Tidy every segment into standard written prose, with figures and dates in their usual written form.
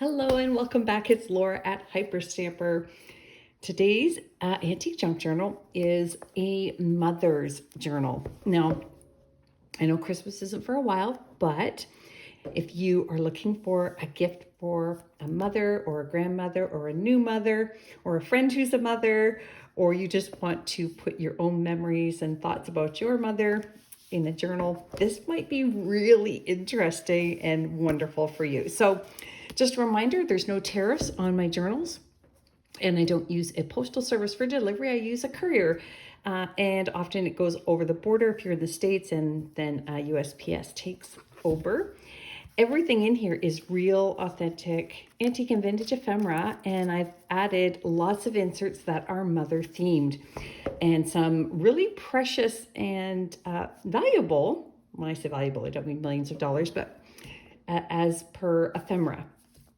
Hello and welcome back. It's Laura at Hyperstamper. Today's antique junk journal is a mother's journal. Now, I know Christmas isn't for a while, but if you are looking for a gift for a mother or a grandmother or a new mother or a friend who's a mother, or you just want to put your own memories and thoughts about your mother in a journal, this might be really interesting and wonderful for you. So just a reminder, there's no tariffs on my journals, and I don't use a postal service for delivery. I use a courier, and often it goes over the border if you're in the States, and then USPS takes over. Everything in here is real, authentic, antique and vintage ephemera, and I've added lots of inserts that are mother themed and some really precious and valuable. When I say valuable, I don't mean millions of dollars, but as per ephemera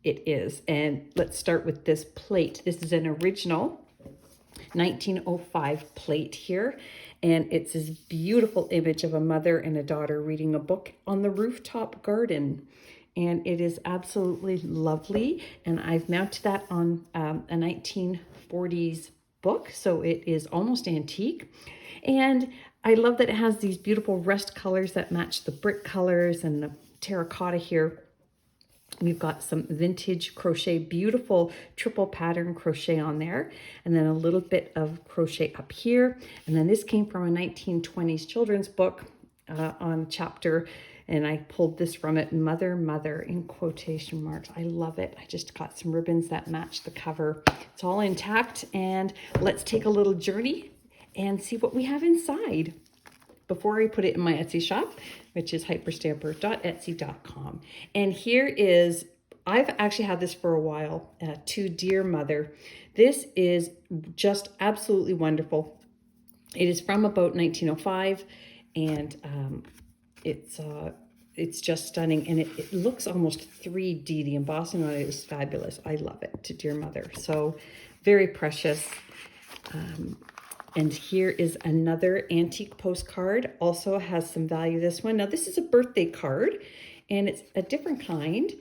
it is. And let's start with this plate. This is an original 1905 plate here, and it's this beautiful image of a mother and a daughter reading a book on the rooftop garden, and it is absolutely lovely. And I've mounted that on a 1940s book, so it is almost antique. And I love that it has these beautiful rust colors that match the brick colors and the terracotta here. We've got some vintage crochet, beautiful triple pattern crochet on there, and then a little bit of crochet up here. And then this came from a 1920s children's book on chapter, and I pulled this from it, Mother, Mother, in quotation marks. I love it. I just got some ribbons that match the cover. It's all intact, and let's take a little journey and see what we have inside before I put it in my Etsy shop, which is hyperstamper.etsy.com. And here is, I've actually had this for a while, to Dear Mother. This is just absolutely wonderful. It is from about 1905, and it's just stunning, and it looks almost 3D. The embossing on it is fabulous. I love it, To Dear Mother. So very precious. And here is another antique postcard, also has some value, this one. Now this is a birthday card, and it's a different kind.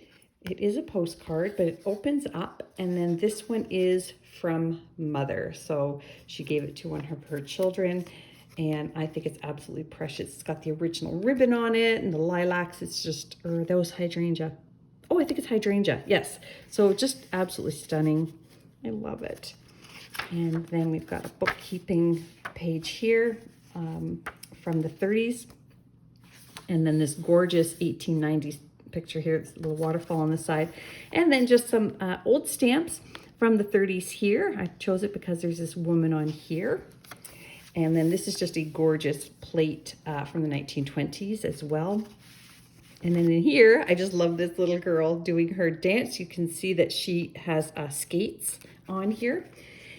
It is a postcard, but it opens up, and then this one is from Mother. So she gave it to one of her children, and I think it's absolutely precious. It's got the original ribbon on it, and the lilacs, it's just, or that was hydrangea. Oh, I think it's hydrangea, yes. So just absolutely stunning. I love it. And then we've got a bookkeeping page here from the 30s. And then this gorgeous 1890s picture here. It's a little waterfall on the side. And then just some old stamps from the 30s here. I chose it because there's this woman on here. And then this is just a gorgeous plate from the 1920s as well. And then in here, I just love this little girl doing her dance. You can see that she has skates on here.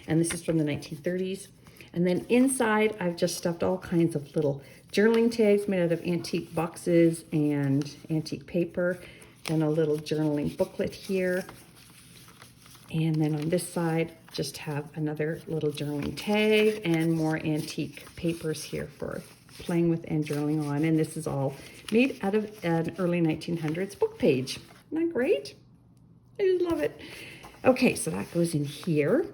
And this is from the 1930s. And then inside, I've just stuffed all kinds of little journaling tags made out of antique boxes and antique paper. And a little journaling booklet here. And then on this side, just have another little journaling tag and more antique papers here for playing with and journaling on. And this is all made out of an early 1900s book page. Isn't that great? I just love it. Okay, so that goes in here.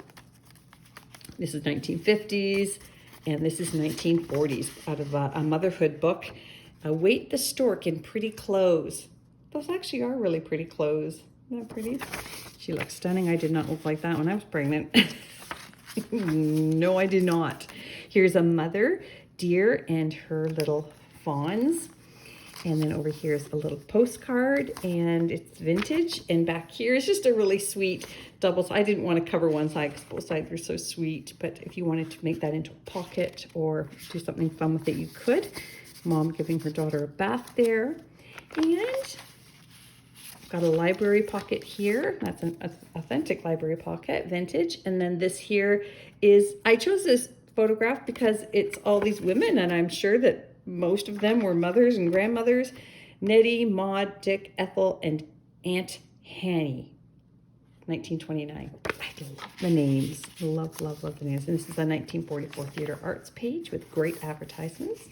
This is 1950s, and this is 1940s out of a motherhood book. Wait the Stork in Pretty Clothes. Those actually are really pretty clothes. Isn't that pretty? She looks stunning. I did not look like that when I was pregnant. No, I did not. Here's a mother deer and her little fawns. And then over here is a little postcard, and it's vintage. And back here is just a really sweet double. I didn't want to cover one side because both sides were so sweet. But if you wanted to make that into a pocket or do something fun with it, you could. Mom giving her daughter a bath there. And got a library pocket here. That's an authentic library pocket, vintage. And then this here is, I chose this photograph because it's all these women, and I'm sure that most of them were mothers and grandmothers. Nettie, Maud, Dick, Ethel, and Aunt Hanny. 1929. I love the names. Love, love, love the names. And this is a 1944 Theater Arts page with great advertisements.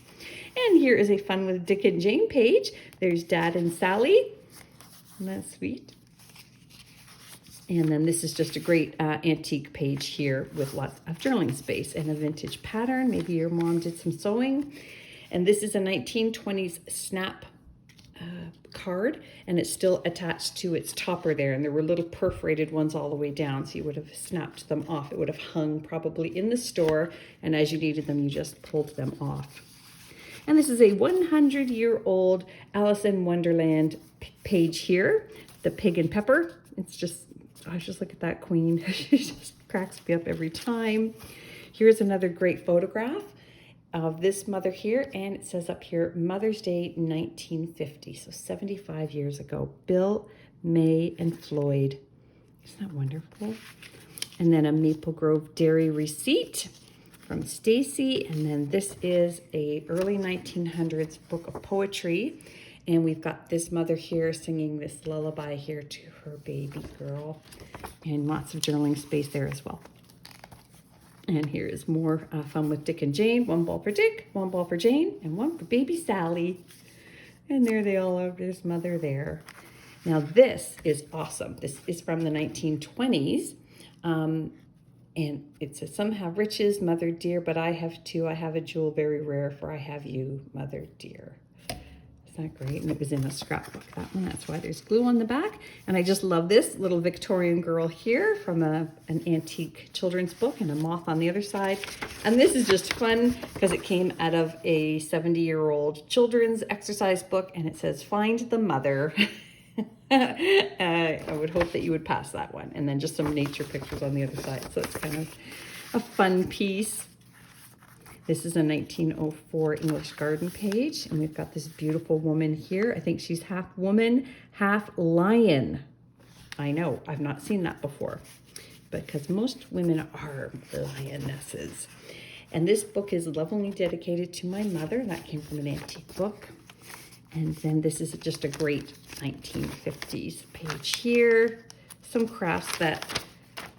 And here is a Fun with Dick and Jane page. There's Dad and Sally. Isn't that sweet? And then this is just a great antique page here with lots of journaling space and a vintage pattern. Maybe your mom did some sewing. And this is a 1920s snap card, and it's still attached to its topper there. And there were little perforated ones all the way down, so you would have snapped them off. It would have hung probably in the store, and as you needed them, you just pulled them off. And this is a 100-year-old Alice in Wonderland page here, the Pig and Pepper. It's just, gosh, just look at that queen. She just cracks me up every time. Here's another great photograph of this mother here, and it says up here, Mother's Day 1950, so 75 years ago. Bill, May, and Floyd. Isn't that wonderful? And then a Maple Grove Dairy receipt from Stacy, and then this is a early 1900s book of poetry, and we've got this mother here singing this lullaby here to her baby girl, and lots of journaling space there as well. And here is more fun with Dick and Jane. One ball for Dick, one ball for Jane, and one for baby Sally. And there they all are, there's mother there. Now this is awesome. This is from the 1920s. And it says, some have riches, mother dear, but I have two. I have a jewel very rare, for I have you, mother dear. Isn't that great? And it was in a scrapbook, that one. That's why there's glue on the back. And I just love this little Victorian girl here from an antique children's book, and a moth on the other side. And this is just fun because it came out of a 70-year-old children's exercise book, and it says, find the mother. I would hope that you would pass that one. And then just some nature pictures on the other side. So it's kind of a fun piece. This is a 1904 English garden page, and we've got this beautiful woman here. I think she's half woman, half lion. I know, I've not seen that before, because most women are lionesses. And this book is lovingly dedicated to my mother. That came from an antique book. And then this is just a great 1950s page here. Some crafts that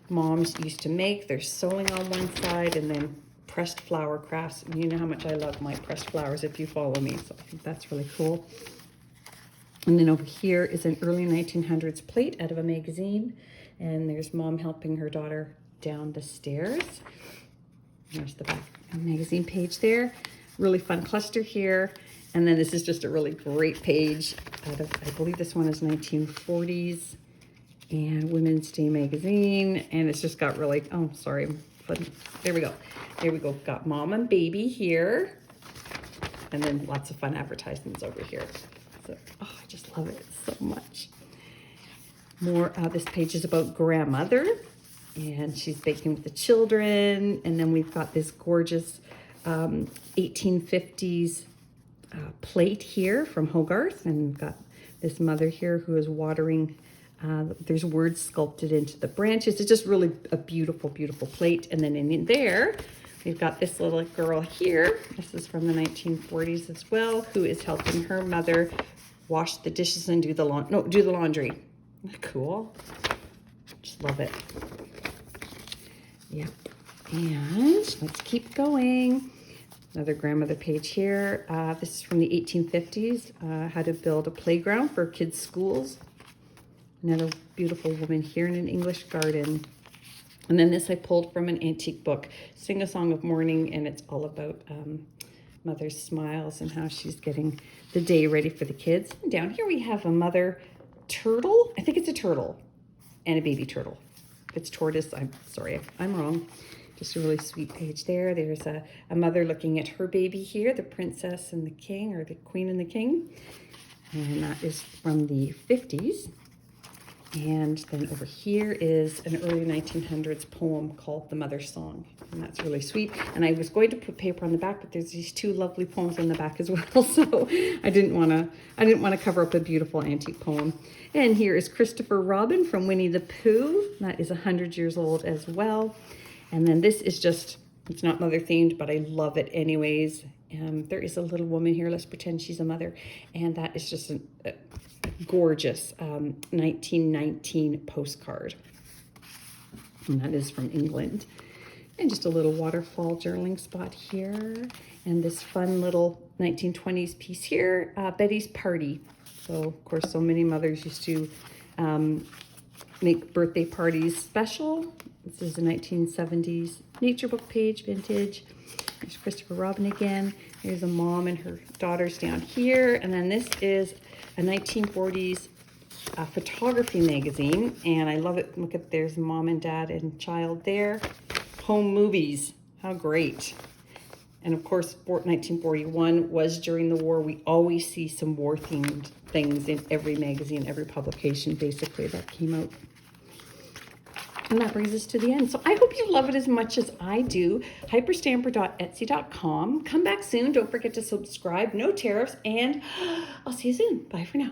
moms used to make. There's sewing on one side, and then pressed flower crafts. And you know how much I love my pressed flowers if you follow me, so I think that's really cool. And then over here is an early 1900s plate out of a magazine, and there's mom helping her daughter down the stairs. There's the back magazine page there. Really fun cluster here. And then this is just a really great page out of, I believe this one is 1940s, and Women's Day magazine. And it's just got really, oh, sorry, but there we go. There we go. Got mom and baby here. And then lots of fun advertisements over here. So, oh, I just love it so much. More, this page is about grandmother, and she's baking with the children. And then we've got this gorgeous 1850s plate here from Hogarth, and we've got this mother here who is watering. There's words sculpted into the branches. It's just really a beautiful, beautiful plate. And then in there, we've got this little girl here. This is from the 1940s as well, who is helping her mother wash the dishes and do the laundry. Isn't that cool? Just love it. Yep. And let's keep going. Another grandmother page here. This is from the 1850s, how to build a playground for kids' schools. Another beautiful woman here in an English garden. And then this I pulled from an antique book, Sing a Song of Morning, and it's all about mother's smiles and how she's getting the day ready for the kids. And down here we have a mother turtle. I think it's a turtle and a baby turtle. If it's tortoise, I'm sorry, I'm wrong. Just a really sweet page there. There's a mother looking at her baby here, the princess and the king, or the queen and the king. And that is from the 50s. And then over here is an early 1900s poem called The Mother's Song. And that's really sweet. And I was going to put paper on the back, but there's these two lovely poems on the back as well. So I didn't want to cover up a beautiful antique poem. And here is Christopher Robin from Winnie the Pooh. That is 100 years old as well. And then this is just, it's not mother themed, but I love it anyways. There is a little woman here. Let's pretend she's a mother. And that is just a gorgeous 1919 postcard. And that is from England. And just a little waterfall journaling spot here. And this fun little 1920s piece here, Betty's Party. So, of course, so many mothers used to make birthday parties special. This is a 1970s nature book page, vintage. There's Christopher Robin again. Here's a mom and her daughters down here. And then this is a 1940s photography magazine. And I love it. Look at, there's mom and dad and child there. Home movies. How great. And of course, 1941 was during the war. We always see some war-themed things in every magazine, every publication, basically, that came out. And that brings us to the end. So I hope you love it as much as I do. Hyperstamper.etsy.com. Come back soon. Don't forget to subscribe. No tariffs. And I'll see you soon. Bye for now.